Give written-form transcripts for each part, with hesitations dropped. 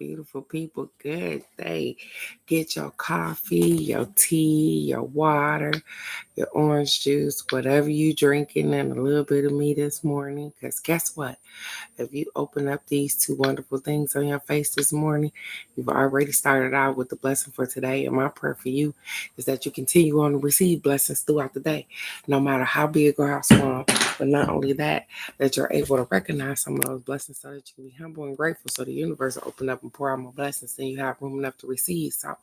Beautiful people, good day. Get your coffee, your tea, your water, your orange juice, whatever you drinking, and a little bit of me this morning. Because guess what? If you open up these two wonderful things on your face this morning, you've already started out with the blessing for today. And my prayer for you is that you continue on to receive blessings throughout the day, no matter how big or how small. But not only that, that you're able to recognize some of those blessings so that you can be humble and grateful so the universe will open up and pour out more blessings and you have room enough to receive. So,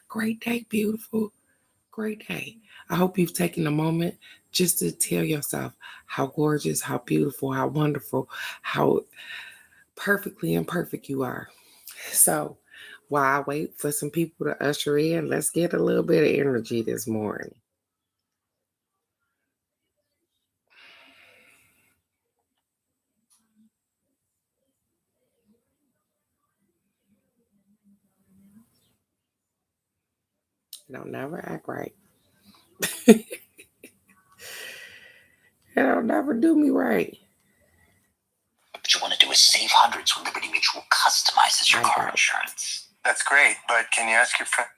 great day, beautiful. Great day. I hope you've taken a moment just to tell yourself how gorgeous, how beautiful, how wonderful, how perfectly imperfect you are. So, while I wait for some people to usher in, let's get a little bit of energy this morning. Don't never act right. It'll never do me right. What you want to do is save hundreds when Liberty Mutual customizes your car insurance. That's great, but can you ask your friend?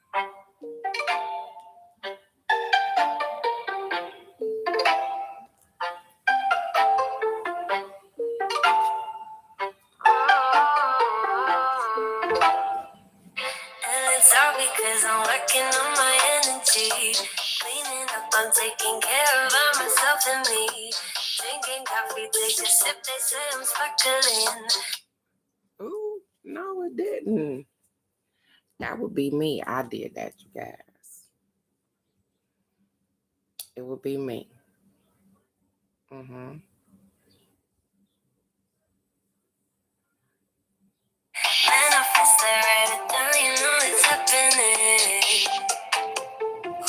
It's all because I'm working on my energy. Cleaning up, I'm taking care of myself and me. Drinking coffee, take a sip, they say I'm sparkling. Ooh, no, it didn't. That would be me. I did that, you guys. It would be me. Mm-hmm. Manifest, I write it down, you know it's happening.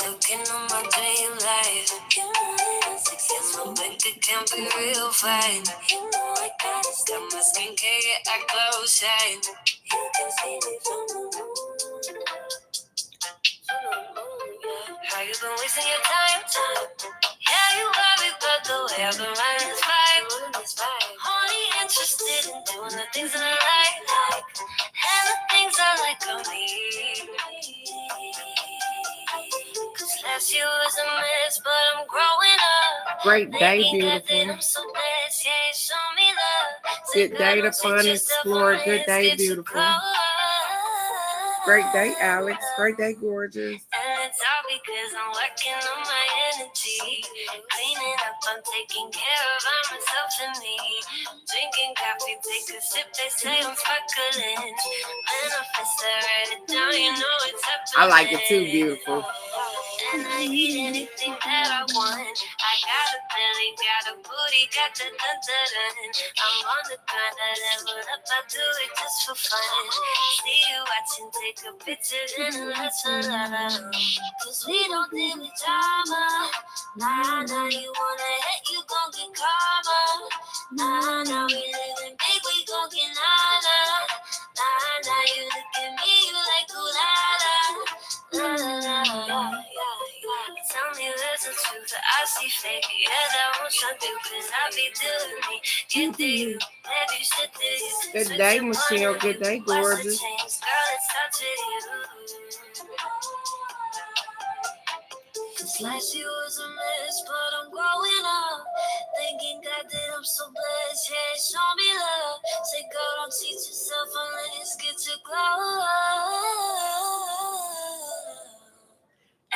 Looking on my dream life. You know it's successful. My bank account be real fine. You know I got it. Got my skincare, I glow shine. You can see me from the moon. How you been wasting your time? Yeah, you love it, but the way I've been riding this vibe. Only interested in doing the things that I like. And the things I like on me. Cause last year was a mess, but I'm growing up. Great day, beautiful. I'm so blessed, yeah, show me love. Good day to fun, explore. Good day, beautiful. Great day, Alex. Great day, gorgeous. And it's all because I'm working on my energy. Cleaning up, I'm taking care of myself and me. Drinking coffee, take a sip, they say I'm sparkling. Manifest, I write it down, you know it's happening. I like it too, beautiful. And I eat anything that I want. I got a belly, got a booty, got the dun-dun-dun. I'm on the grind, I level up, I do it just for fun. See you watching, take a picture, then let's alone. Cause we don't deal with drama. Nah, you wanna hit, you gon' get karma. Nah, we living big, we gon' get nana. Nah, you look at me, you like ooh la la. Tell me where's the truth, I see fake. Yeah, that won't shut you, cause I be doing me. Get to you, maybe shit this. Good day, Michelle. Good day, gorgeous. Girl, it starts with you. Cause last year was a mess, but I'm growing up. Thanking God that I'm so blessed, yeah, show me love. Say, girl, don't teach yourself unless get your glow up.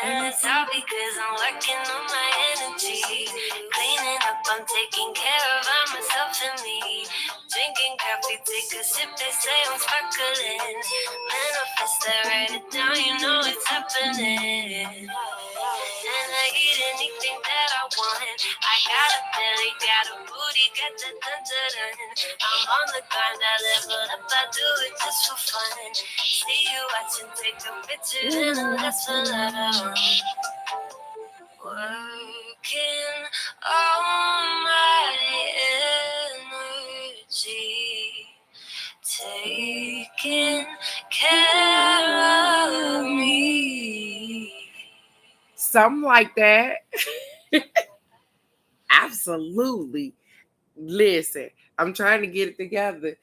And it's all because I'm working on my energy. Cleaning up, I'm taking care of myself and me. Drinking coffee, take a sip, they say I'm sparkling. Manifest, I write it down, you know it's happening. And I eat anything that I want. I got a belly, got a booty, got the dun-dun-dun. I'm on the grind, I level up, I do it just for fun. See you watching, take a picture, then let's fill out. Working on my energy, taking care of me. Something like that. Absolutely. Listen, I'm trying to get it together,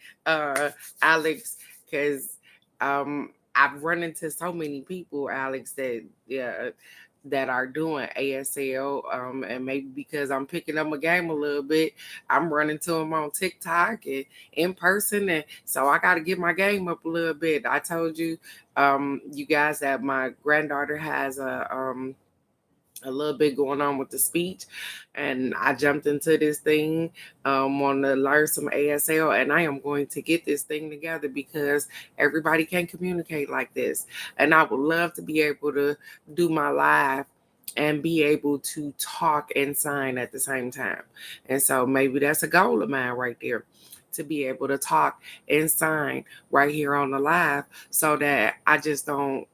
Alex, because I've run into so many people, Alex, that are doing ASL, and maybe because I'm picking up my game a little bit, I'm running to them on TikTok and in person, and so I got to get my game up a little bit. I told you, you guys, that my granddaughter has a little bit going on with the speech, and I jumped into this thing, want to learn some ASL, and I am going to get this thing together because everybody can't communicate like this, and I would love to be able to do my live and be able to talk and sign at the same time. And so maybe that's a goal of mine right there, to be able to talk and sign right here on the live, so that I just don't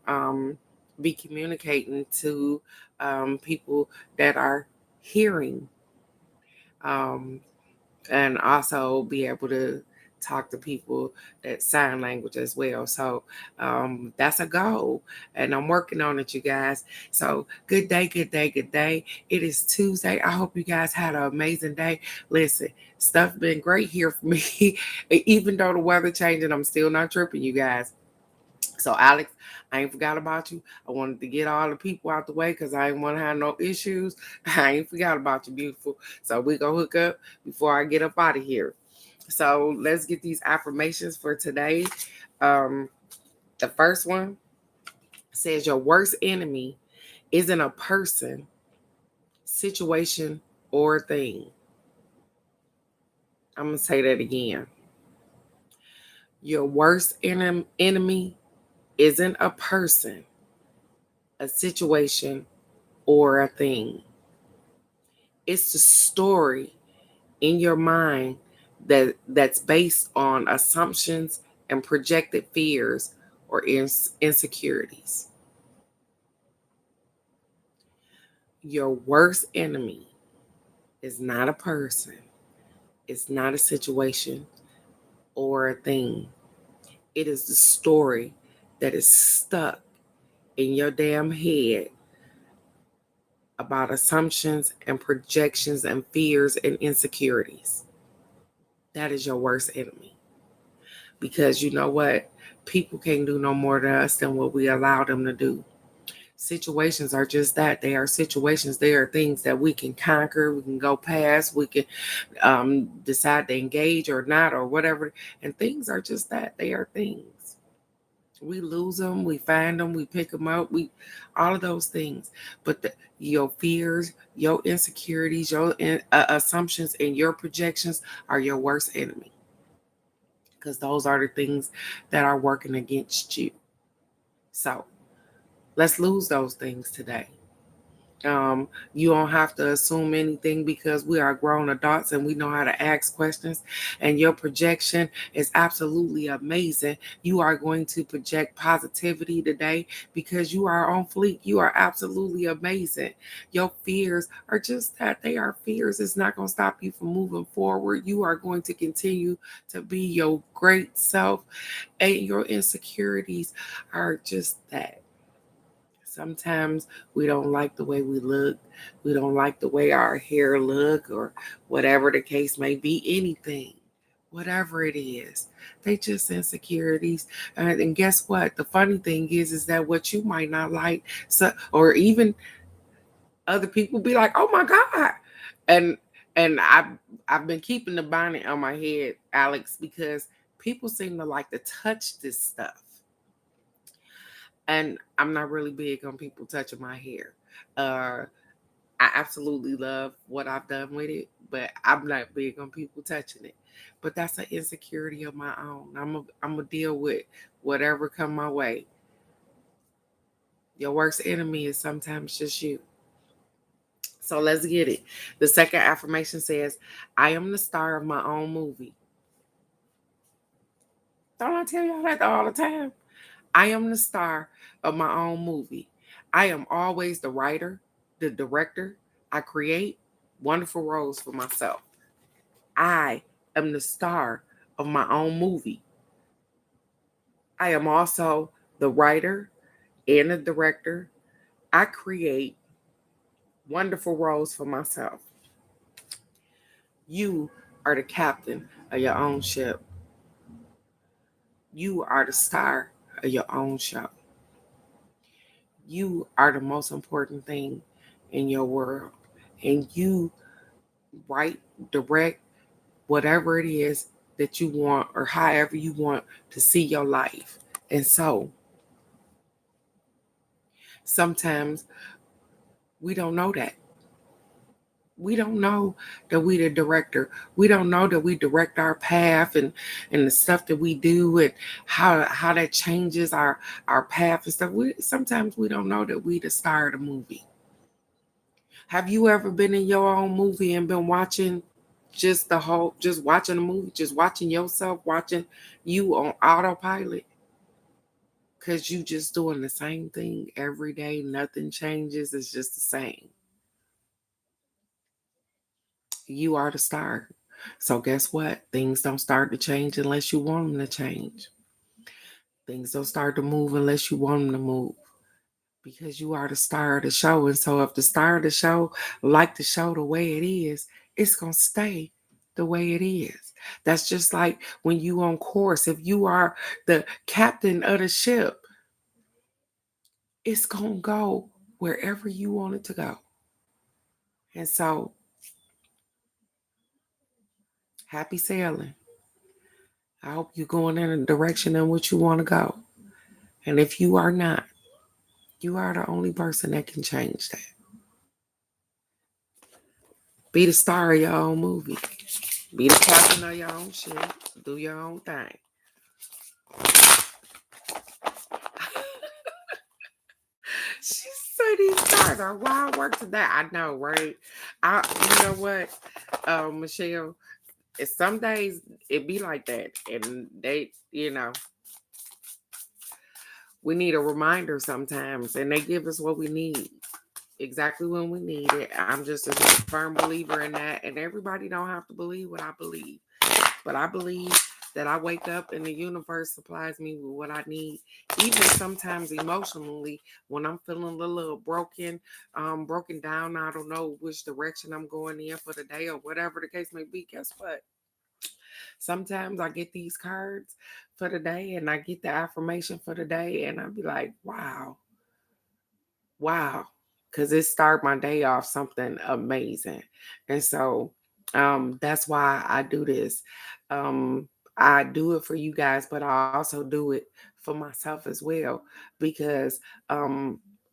be communicating to people that are hearing, um, and also be able to talk to people that sign language as well. So that's a goal, and I'm working on it, you guys. So good day, good day, good day. It is Tuesday. I hope you guys had an amazing day. Listen, stuff been great here for me. Even though the weather changing, I'm still not tripping, you guys. So, Alex, I ain't forgot about you. I wanted to get all the people out the way because I ain't want to have no issues. I ain't forgot about you, beautiful. So, we going to hook up before I get up out of here. So, let's get these affirmations for today. The first one says, your worst enemy isn't a person, situation, or thing. I'm going to say that again. Your worst enemy isn't a person, a situation, or a thing. It's the story in your mind that's based on assumptions and projected fears or insecurities. Your worst enemy is not a person, it's not a situation or a thing. It is the story that is stuck in your damn head about assumptions and projections and fears and insecurities. That is your worst enemy. Because you know what? People can't do no more to us than what we allow them to do. Situations are just that. They are situations. They are things that we can conquer. We can go past. We can decide to engage or not or whatever. And things are just that. They are things. We lose them. We find them. We pick them up. All of those things. But your fears, your insecurities, your assumptions, and your projections are your worst enemy. Because those are the things that are working against you. So let's lose those things today. You don't have to assume anything because we are grown adults and we know how to ask questions. And your projection is absolutely amazing. You are going to project positivity today because you are on fleek. You are absolutely amazing. Your fears are just that. They are fears. It's not going to stop you from moving forward. You are going to continue to be your great self. And your insecurities are just that. Sometimes we don't like the way we look. We don't like the way our hair look or whatever the case may be, anything, whatever it is. They just insecurities. And guess what? The funny thing is that what you might not like, so, or even other people be like, oh my God. And I've been keeping the bonnet on my head, Alex, because people seem to like to touch this stuff. And I'm not really big on people touching my hair. I absolutely love what I've done with it, but I'm not big on people touching it. But that's an insecurity of my own. I'm gonna deal with whatever come my way. Your worst enemy is sometimes just you. So let's get it. The second affirmation says, I am the star of my own movie. Don't I tell y'all that all the time? I am the star of my own movie. I am always the writer, the director. I create wonderful roles for myself. I am the star of my own movie. I am also the writer and the director. I create wonderful roles for myself. You are the captain of your own ship. You are the star of your own show. You are the most important thing in your world. And you write, direct, whatever it is that you want or however you want to see your life. And so sometimes we don't know that. We don't know that we the director. We don't know that we direct our path and the stuff that we do and how that changes our path and stuff. Sometimes we don't know that we the star of the movie. Have you ever been in your own movie and been watching just watching a movie, just watching yourself, watching you on autopilot? Because you just doing the same thing every day. Nothing changes. It's just the same. You are the star. So guess what? Things don't start to change unless you want them to change. Things don't start to move unless you want them to move. Because you are the star of the show. And so if the star of the show like the show the way it is, it's going to stay the way it is. That's just like when you on course. If you are the captain of the ship, it's going to go wherever you want it to go. And so, happy sailing. I hope you're going in a direction in which you want to go. And if you are not, you are the only person that can change that. Be the star of your own movie. Be the captain of your own shit. Do your own thing. She said these stars are wild work today. I know, right? You know what, Michelle? Some days it be like that, and they, we need a reminder sometimes, and they give us what we need exactly when we need it. I'm just a firm believer in that, and everybody don't have to believe what I believe, but I believe that I wake up and the universe supplies me with what I need, even sometimes emotionally when I'm feeling a little broken down. I don't know which direction I'm going in for the day or whatever the case may be. Guess what? Sometimes I get these cards for the day and I get the affirmation for the day and I'll be like, wow, because it started my day off something amazing. And so that's why I do this. I do it for you guys, but I also do it for myself as well because I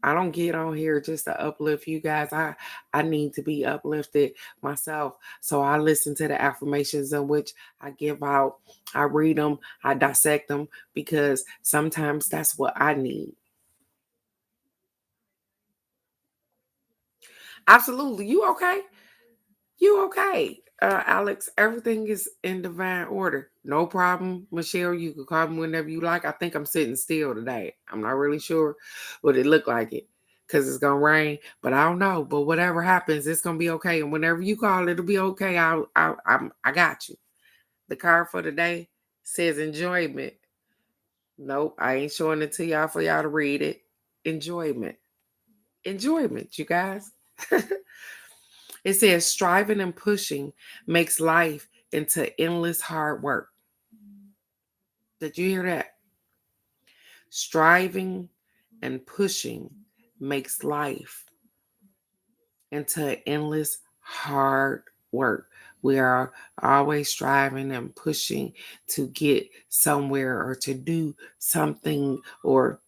don't get on here just to uplift you guys. I need to be uplifted myself. So I listen to the affirmations in which I give out. I read them, I dissect them because sometimes that's what I need. Absolutely. You okay? You okay? Alex, everything is in divine order. No problem. Michelle, you can call me whenever you like. I think I'm sitting still today. I'm not really sure, but it looked like it because it's going to rain, but I don't know. But whatever happens, it's going to be okay. And whenever you call, it'll be okay. I got you. The card for the day says enjoyment. Nope, I ain't showing it to y'all for y'all to read it. Enjoyment. Enjoyment, you guys. It says striving and pushing makes life into endless hard work. Did you hear that? Striving and pushing makes life into endless hard work. We are always striving and pushing to get somewhere or to do something. Or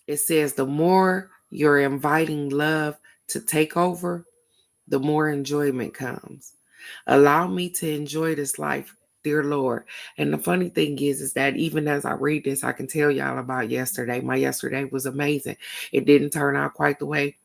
it says the more you're inviting love to take over, the more enjoyment comes. Allow me to enjoy this life, dear Lord. And the funny thing is that even as I read this, I can tell y'all about yesterday. My yesterday was amazing. It didn't turn out quite the way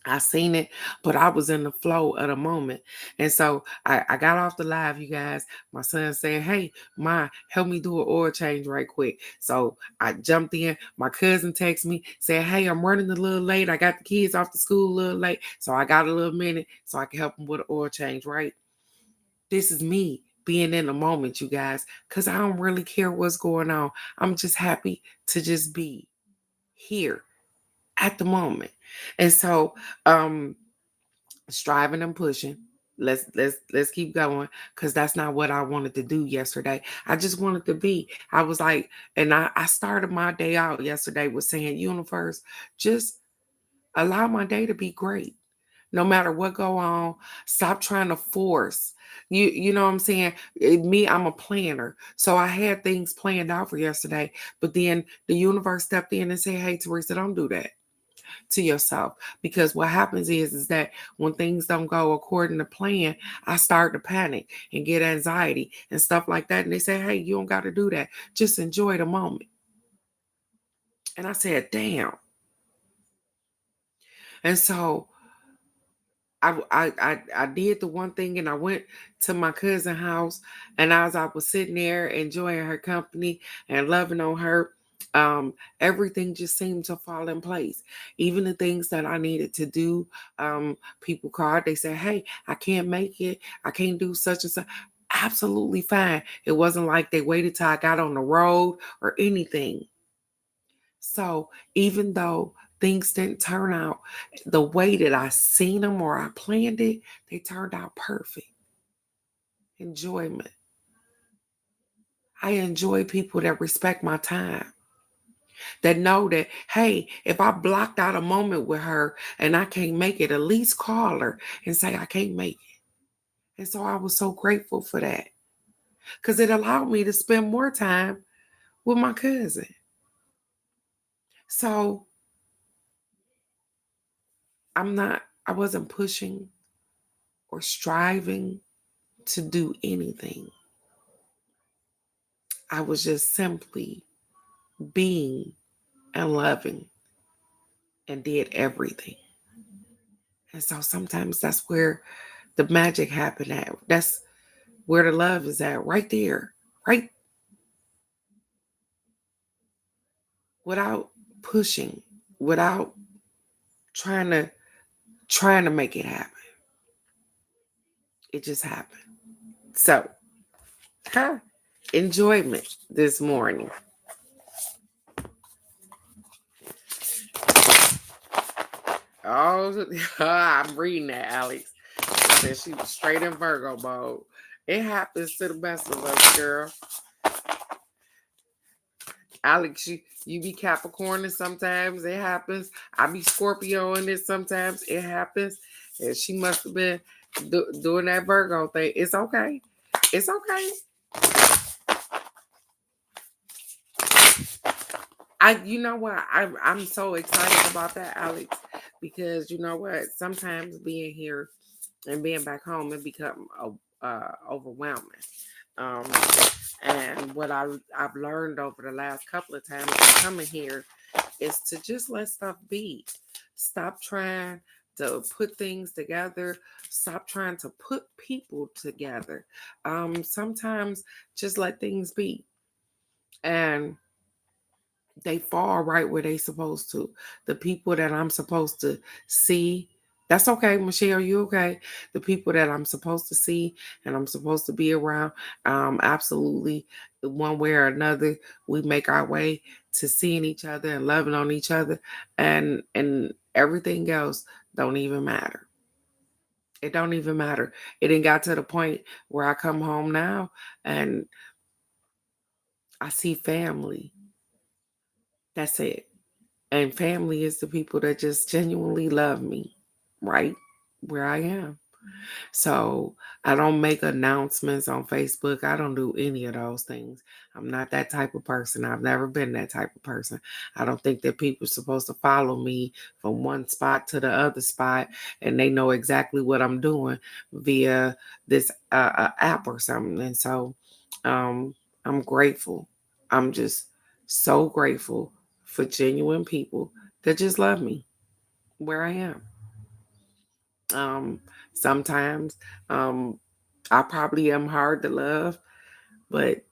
I seen it, but I was in the flow of the moment. And so I got off the live, you guys. My son said, hey, Ma, help me do an oil change right quick. So I jumped in. My cousin texted me, said, hey, I'm running a little late. I got the kids off to school a little late. So I got a little minute so I can help them with an oil change, right? This is me being in the moment, you guys, because I don't really care what's going on. I'm just happy to just be here at the moment. And so striving and pushing let's keep going, because that's not what I wanted to do yesterday. I just wanted to be. I was like, and I started my day out yesterday with saying, universe, just allow my day to be great. No matter what go on, stop trying to force. You know what I'm saying? Me, I'm a planner. So I had things planned out for yesterday, but then the universe stepped in and said, hey, Teresa, don't do that to yourself. Because what happens is that when things don't go according to plan, I start to panic and get anxiety and stuff like that. And they say, hey, you don't got to do that. Just enjoy the moment. And I said, damn. And so I did the one thing, and I went to my cousin's house, and as I was sitting there enjoying her company and loving on her, everything just seemed to fall in place. Even the things that I needed to do, people called, they said, hey, I can't make it, I can't do such and such. Absolutely fine. It wasn't like they waited till I got on the road or anything. So even though things didn't turn out the way that I seen them or I planned it, they turned out perfect. Enjoyment. I enjoy people that respect my time, that know that, hey, if I blocked out a moment with her and I can't make it, at least call her and say I can't make it. And so I was so grateful for that, because it allowed me to spend more time with my cousin. So I wasn't pushing or striving to do anything. I was just simply being and loving and did everything. And so sometimes that's where the magic happened at. That's where the love is at, right there, right? Without pushing, without trying to make it happen. It just happened. So, enjoyment this morning. Oh, I'm reading that, Alex. It said she was straight in Virgo mode. It happens to the best of us, girl. Alex, you be Capricorn and sometimes it happens. I be Scorpio in it sometimes it happens. And she must have been doing that Virgo thing. It's okay. It's okay. You know what? I'm so excited about that, Alex, because you know what? Sometimes being here and being back home, it become overwhelming. Um, and what I've learned over the last couple of times coming here is to just let stuff be. Stop trying to put things together. Stop trying to put people together. Sometimes just let things be. And they fall right where they supposed to. The people that I'm supposed to see, that's okay, Michelle, you okay? The people that I'm supposed to see and I'm supposed to be around, absolutely, one way or another, we make our way to seeing each other and loving on each other, and everything else don't even matter. It don't even matter. It ain't got to the point where I come home now and I see family. That's it. And family is the people that just genuinely love me, right where I am. So I don't make announcements on Facebook. I don't do any of those things. I'm not that type of person. I've never been that type of person. I don't think that people are supposed to follow me from one spot to the other spot and they know exactly what I'm doing via this app or something. And so I'm grateful. I'm just so grateful for genuine people that just love me where I am. Sometimes I probably am hard to love, but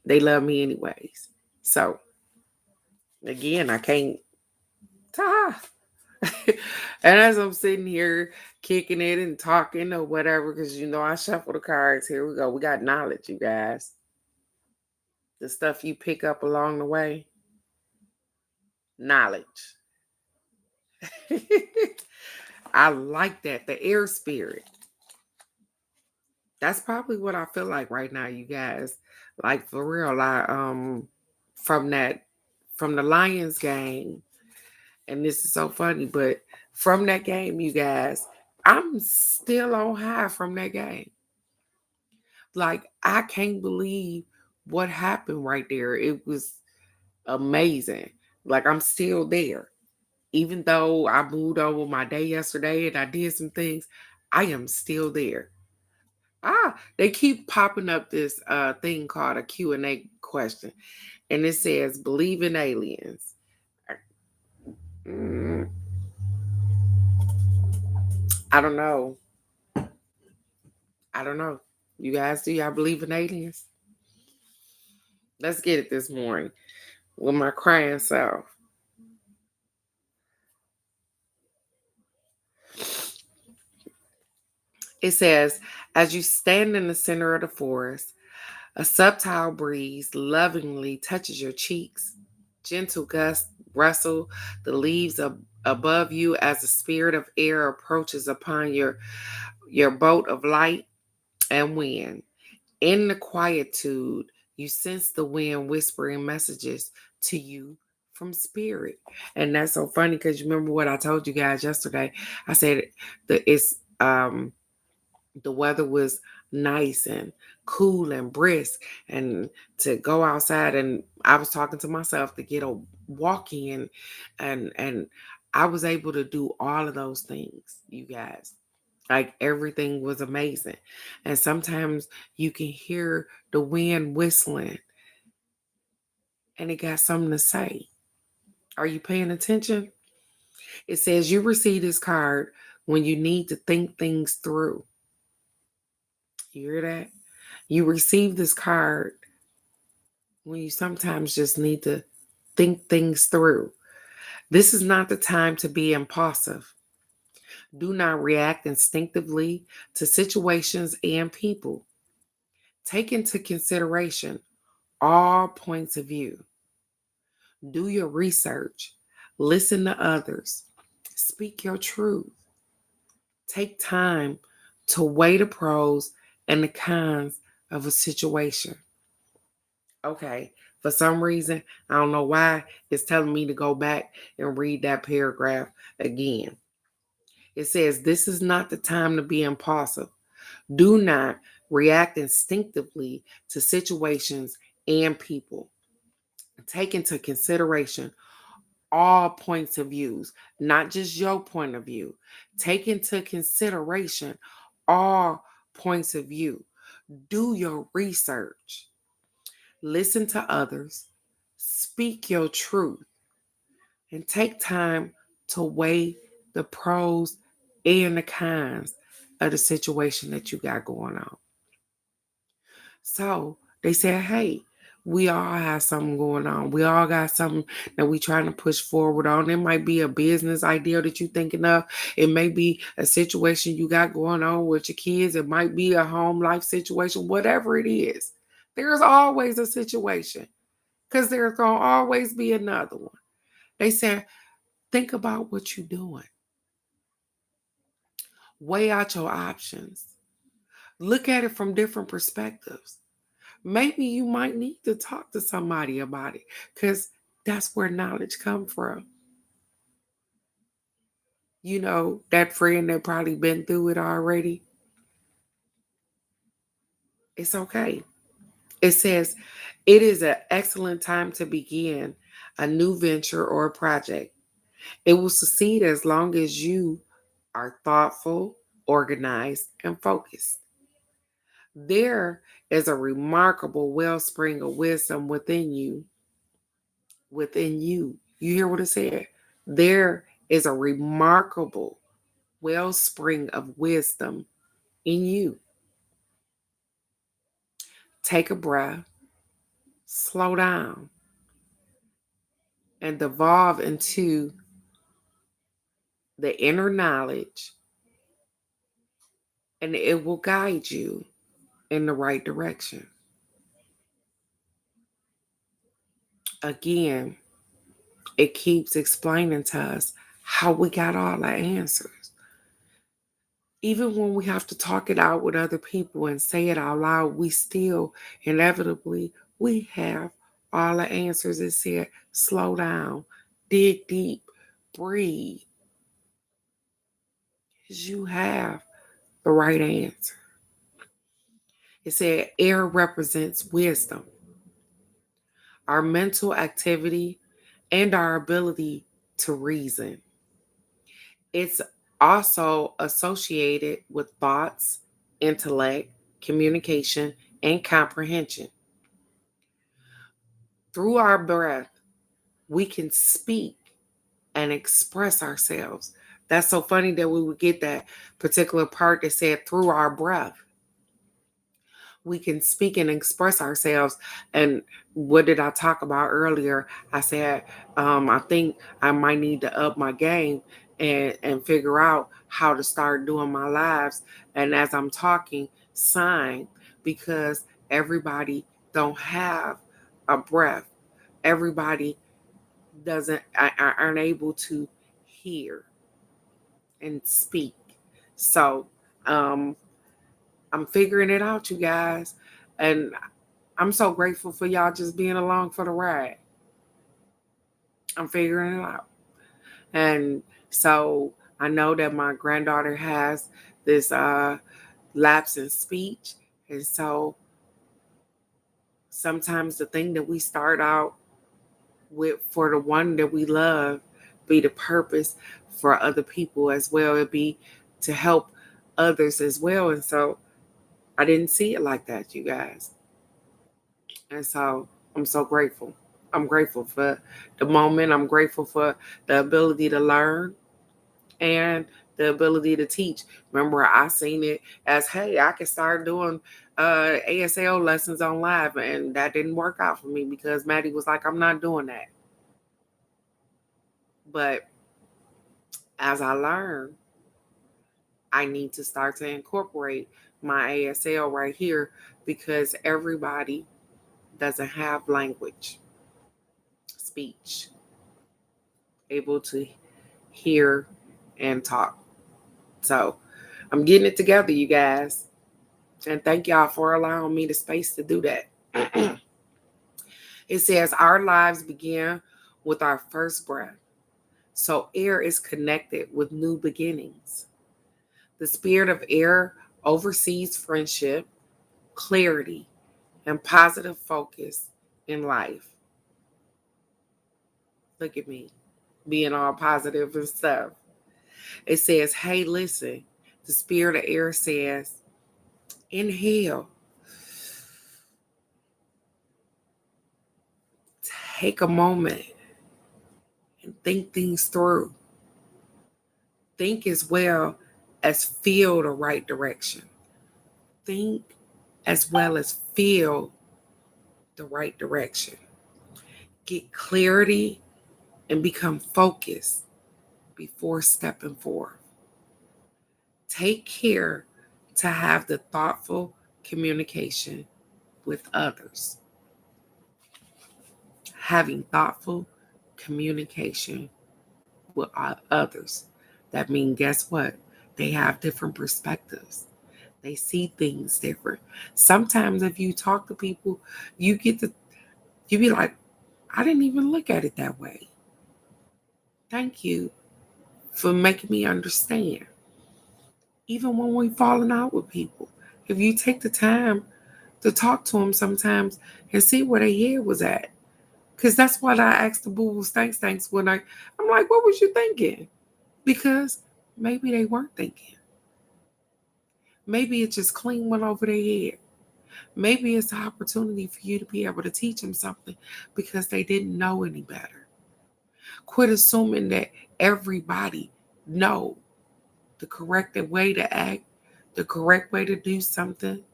they love me anyways. So again, I can't. Ta. And as I'm sitting here kicking it and talking or whatever, because you know I shuffle the cards. Here we go. We got knowledge, you guys. The stuff you pick up along the way. Knowledge. I like that. The air spirit. That's probably what I feel like right now, you guys. Like for real, from that from the Lions game, and this is so funny, but from that game, you guys, I'm still on high from that game. Like I can't believe what happened right there. It was amazing. Like I'm still there. Even though I moved over my day yesterday and I did some things, I am still there. They keep popping up this thing called a Q&A question. And it says, believe in aliens. Mm, I don't know. I don't know. You guys, do y'all believe in aliens? Let's get it this morning with my crying self. It says, as you stand in the center of the forest, a subtle breeze lovingly touches your cheeks. Gentle gusts rustle the leaves above you as the spirit of air approaches upon your boat of light and wind. In the quietude, you sense the wind whispering messages to you from spirit. And that's so funny because you remember what I told you guys yesterday. I said that the weather was nice and cool and brisk, and to go outside, and I was talking to myself to get a walk in, and I was able to do all of those things, you guys. Like everything was amazing. And sometimes you can hear the wind whistling and it got something to say. Are you paying attention? It says you receive this card when you need to think things through. You hear that? You receive this card when you sometimes just need to think things through. This is not the time to be impulsive. Do not react instinctively to situations and people. Take into consideration all points of view. Do your research. Listen to others. Speak your truth. Take time to weigh the pros and the cons of a situation. Okay, for some reason, I don't know why, it's telling me to go back and read that paragraph again. It says, this is not the time to be impulsive. Do not react instinctively to situations and people. Take into consideration all points of views, not just your point of view. Take into consideration all points of view. Do your research. Listen to others. Speak your truth and take time to weigh the pros and the cons of the situation that you got going on. So they said, hey, we all have something going on. We all got something that we trying to push forward on. It might be a business idea that you're thinking of. It may be a situation you got going on with your kids. It might be a home life situation, whatever it is. There's always a situation because there's going to always be another one. They said, think about what you're doing. Weigh out your options. Look at it from different perspectives. Maybe you might need to talk to somebody about it because that's where knowledge comes from. You know, that friend that probably been through it already. It's okay. It says it is an excellent time to begin a new venture or a project. It will succeed as long as you are thoughtful, organized, and focused. There is a remarkable wellspring of wisdom within you. Within you. You hear what it said? There is a remarkable wellspring of wisdom in you. Take a breath, slow down, and devolve into the inner knowledge, and it will guide you in the right direction. Again, it keeps explaining to us how we got all the answers. Even when we have to talk it out with other people and say it out loud, we still inevitably we have all the answers. It said, slow down, dig deep, breathe. Because you have the right answer. It said air represents wisdom, our mental activity, and our ability to reason. It's also associated with thoughts, intellect, communication, and comprehension. Through our breath, we can speak and express ourselves. That's so funny that we would get that particular part that said through our breath. We can speak and express ourselves. And what did I talk about earlier? I said, I think I might need to up my game and figure out how to start doing my lives. And as I'm talking, sign, because everybody don't have a breath. Everybody aren't able to hear and speak. So um, I'm figuring it out, you guys. And I'm so grateful for y'all just being along for the ride. I'm figuring it out. And so I know that my granddaughter has this lapse in speech. And so sometimes the thing that we start out with for the one that we love be the purpose for other people as well. It'd be to help others as well. And so I didn't see it like that, you guys. And so I'm so grateful. I'm grateful for the moment. I'm grateful for the ability to learn and the ability to teach. Remember, I seen it as, hey, I can start doing ASL lessons on live, and that didn't work out for me because Maddie was like, I'm not doing that. But as I learn, I need to start to incorporate my ASL right here because everybody doesn't have language, speech, able to hear and talk. So I'm getting it together, you guys. And thank y'all for allowing me the space to do that. It says our lives begin with our first breath. So air is connected with new beginnings. The spirit of air oversees friendship, clarity, and positive focus in life. Look at me being all positive and stuff. It says, hey, listen, the spirit of air says, inhale, take a moment and think things through. Think as well as feel the right direction. Think as well as feel the right direction. Get clarity and become focused before stepping forward. Take care to have the thoughtful communication with others. Having thoughtful communication with others. That means, guess what? They have different perspectives. They see things different. Sometimes if you talk to people, you be like, I didn't even look at it that way. Thank you for making me understand. Even when we're falling out with people, if you take the time to talk to them sometimes and see where their head was at. Because that's what I asked the boo-boos thanks when I'm like, what was you thinking? Because maybe they weren't thinking. Maybe it just clean went over their head. Maybe it's an opportunity for you to be able to teach them something because they didn't know any better. Quit assuming that everybody know the correct way to act, the correct way to do something.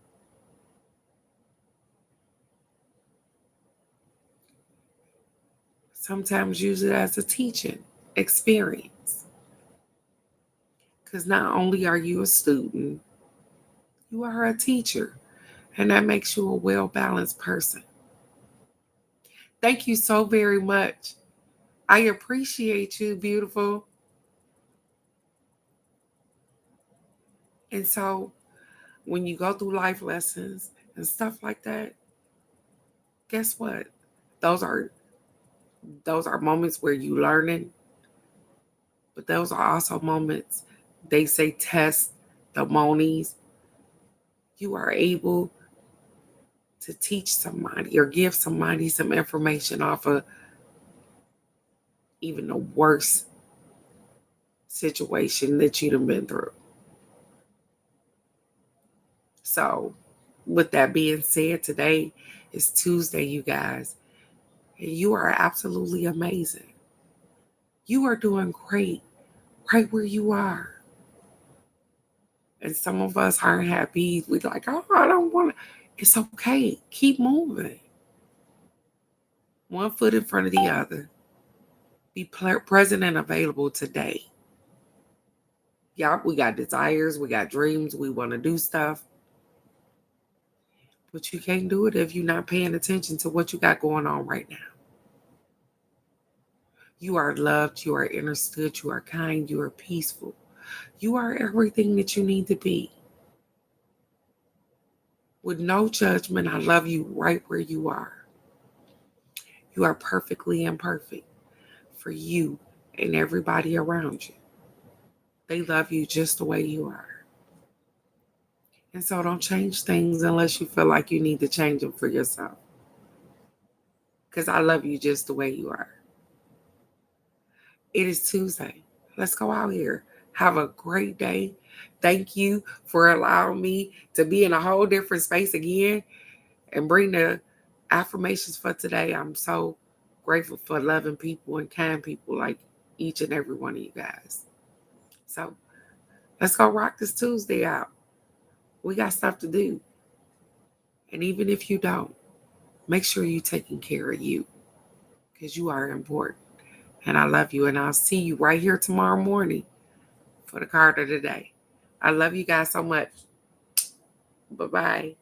Sometimes use it as a teaching experience. Because not only are you a student, you are a teacher, and that makes you a well-balanced person. Thank you so very much. I appreciate you, beautiful. And so when you go through life lessons and stuff like that, guess what? Those are moments where you learning, but those are also moments, they say test the monies. You are able to teach somebody or give somebody some information off of even the worst situation that you'd have been through. So, with that being said, today is Tuesday, you guys, and you are absolutely amazing. You are doing great right where you are. And some of us aren't happy. We're like, oh, I don't want to. It's okay. Keep moving. One foot in front of the other. Be present and available today. Yeah, we got desires, we got dreams, we want to do stuff. But you can't do it if you're not paying attention to what you got going on right now. You are loved, you are understood, you are kind, you are peaceful. You are everything that you need to be. With no judgment, I love you right where you are. You are perfectly imperfect for you and everybody around you. They love you just the way you are. And so don't change things unless you feel like you need to change them for yourself. Because I love you just the way you are. It is Tuesday. Let's go out here. Have a great day. Thank you for allowing me to be in a whole different space again and bring the affirmations for today. I'm so grateful for loving people and kind people like each and every one of you guys. So let's go rock this Tuesday out. We got stuff to do. And even if you don't, make sure you're taking care of you because you are important. And I love you. And I'll see you right here tomorrow morning for the card of the day. I love you guys so much. Bye-bye.